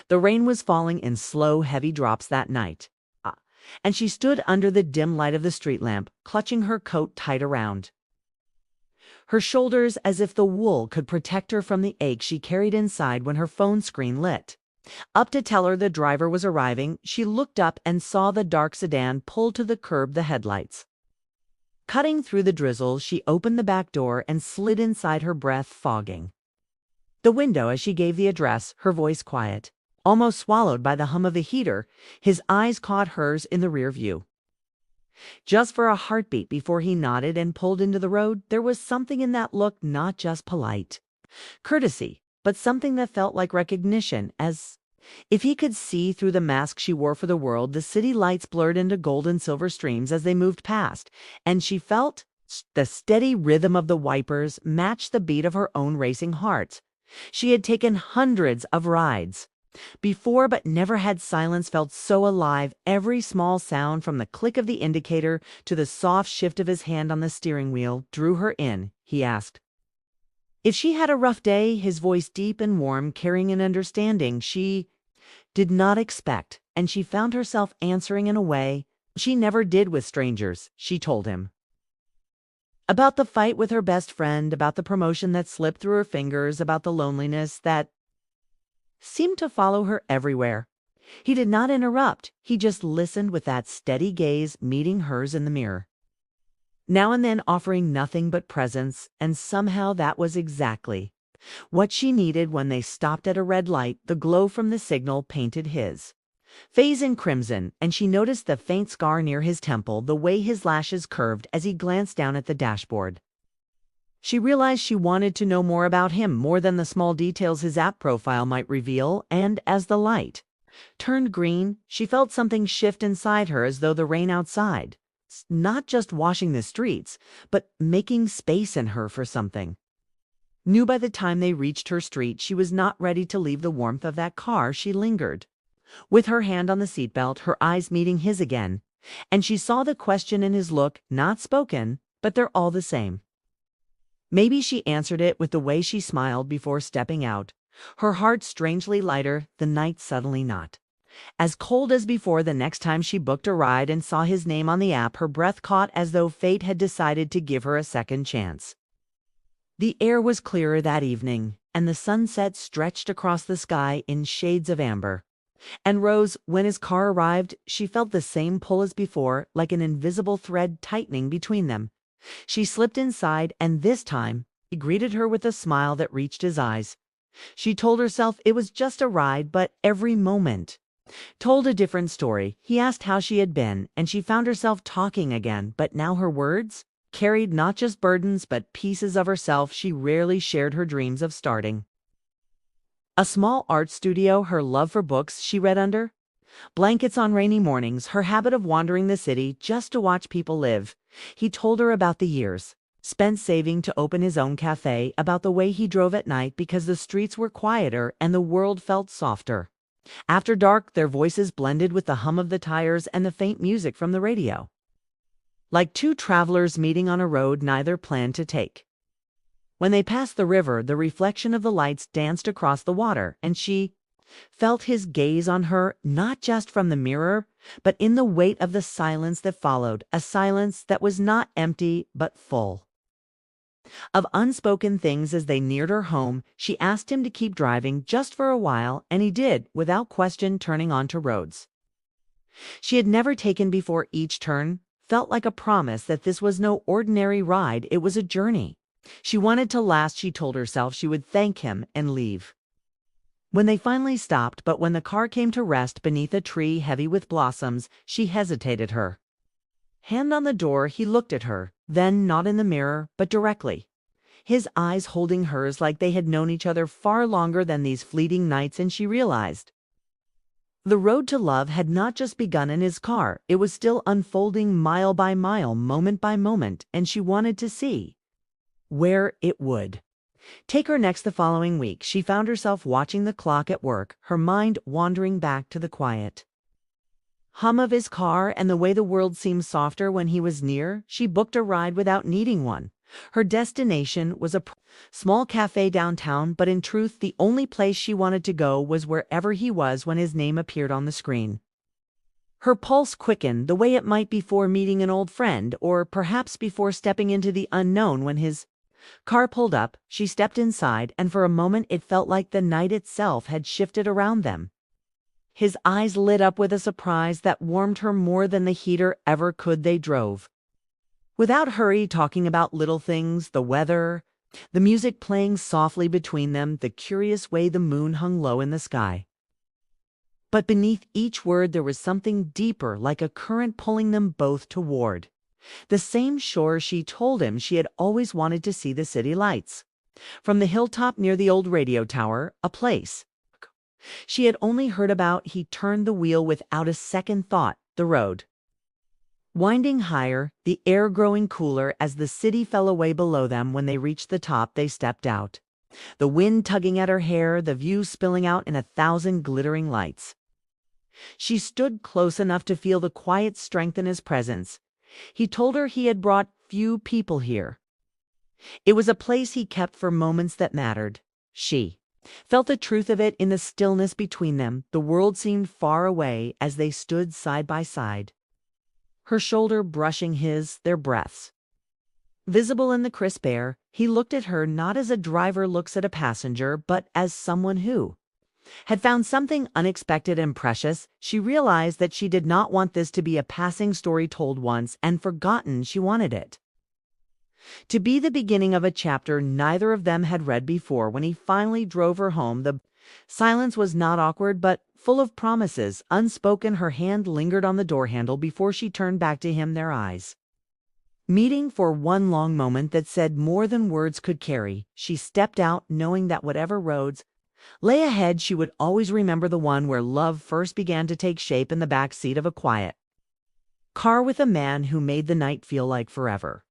The rain was falling in slow, heavy drops that night. And she stood under the dim light of the street lamp, clutching her coat tight around her shoulders as if the wool could protect her from the ache she carried inside when her phone screen lit up to tell her the driver was arriving. She looked up and saw the dark sedan pull to the curb, the headlights cutting through the drizzle. She opened the back door and slid inside, her breath fogging the window as she gave the address, her voice quiet, almost swallowed by the hum of the heater. His eyes caught hers in the rear view. Just for a heartbeat before he nodded and pulled into the road. There was something in that look, not just polite courtesy, but something that felt like recognition, as if he could see through the mask she wore for the world. The city lights blurred into gold and silver streams as they moved past, and she felt the steady rhythm of the wipers match the beat of her own racing heart. She had taken hundreds of rides before, but never had silence felt so alive. Every small sound, from the click of the indicator to the soft shift of his hand on the steering wheel, drew her in. He asked if she had a rough day, his voice deep and warm, carrying an understanding she did not expect, and she found herself answering in a way she never did with strangers. She told him about the fight with her best friend, about the promotion that slipped through her fingers, about the loneliness that seemed to follow her everywhere. He did not interrupt. He just listened with that steady gaze meeting hers in the mirror, now and then offering nothing but presence, and somehow that was exactly what she needed. When they stopped at a red light, the glow from the signal painted his face in crimson, and she noticed the faint scar near his temple, the way his lashes curved as he glanced down at the dashboard. She realized she wanted to know more about him, more than the small details his app profile might reveal, and as the light turned green, she felt something shift inside her, as though the rain outside, not just washing the streets, but making space in her for something new. By the time they reached her street, she was not ready to leave the warmth of that car. She lingered, with her hand on the seatbelt, her eyes meeting his again, and she saw the question in his look, not spoken, but they're all the same. Maybe she answered it with the way she smiled before stepping out, her heart strangely lighter, the night suddenly not as cold as before. The next time she booked a ride and saw his name on the app, her breath caught, as though fate had decided to give her a second chance. The air was clearer that evening, and the sunset stretched across the sky in shades of amber and rose. When his car arrived, she felt the same pull as before, like an invisible thread tightening between them. She slipped inside, and this time he greeted her with a smile that reached his eyes. She told herself it was just a ride, but every moment told a different story. He asked how she had been, and she found herself talking again, but now her words carried not just burdens, but pieces of herself. She rarely shared her dreams of starting a small art studio, her love for books she read under blankets on rainy mornings, her habit of wandering the city just to watch people live. He told her about the years spent saving to open his own cafe, about the way he drove at night because the streets were quieter and the world felt softer after dark. Their voices blended with the hum of the tires and the faint music from the radio, like two travelers meeting on a road neither planned to take. When they passed the river, the reflection of the lights danced across the water, and she felt his gaze on her, not just from the mirror, but in the weight of the silence that followed, a silence that was not empty but full of unspoken things. As they neared her home, she asked him to keep driving just for a while, and he did, without question, turning onto roads she had never taken before. Each turn felt like a promise that this was no ordinary ride, it was a journey she wanted to last. She told herself she would thank him and leave when they finally stopped, but when the car came to rest beneath a tree heavy with blossoms, she hesitated, her hand on the door. He looked at her, then not in the mirror, but directly, his eyes holding hers like they had known each other far longer than these fleeting nights, and she realized the road to love had not just begun in his car, it was still unfolding mile by mile, moment by moment, and she wanted to see where it would take her next. The following week, she found herself watching the clock at work, her mind wandering back to the quiet hum of his car and the way the world seemed softer when he was near. She booked a ride without needing one, Her destination was a small cafe downtown, but in truth, the only place she wanted to go was wherever he was when his name appeared on the screen. Her pulse quickened the way it might before meeting an old friend, or perhaps before stepping into the unknown. When his car pulled up, she stepped inside, and for a moment it felt like the night itself had shifted around them. His eyes lit up with a surprise that warmed her more than the heater ever could. They drove without hurry, talking about little things, the weather, the music playing softly between them, the curious way the moon hung low in the sky. But beneath each word there was something deeper, like a current pulling them both toward the same shore. She told him she had always wanted to see the city lights from the hilltop near the old radio tower, a place she had only heard about. He turned the wheel without a second thought. The road winding higher, the air growing cooler as the city fell away below them. When they reached the top, they stepped out, the wind tugging at her hair, the view spilling out in 1,000 glittering lights. She stood close enough to feel the quiet strength in his presence. He told her he had brought few people here. It was a place he kept for moments that mattered. She felt the truth of it in the stillness between them. The world seemed far away as they stood side by side, her shoulder brushing his, their breaths visible in the crisp air. He looked at her not as a driver looks at a passenger, but as someone who had found something unexpected and precious. She realized that she did not want this to be a passing story told once and forgotten. She wanted it to be the beginning of a chapter neither of them had read before. When he finally drove her home, the silence was not awkward, but full of promises unspoken. Her hand lingered on the door handle before she turned back to him, their eyes meeting for one long moment that said more than words could carry. She stepped out, knowing that whatever roads lay ahead, she would always remember the one where love first began to take shape, in the back seat of a quiet car with a man who made the night feel like forever.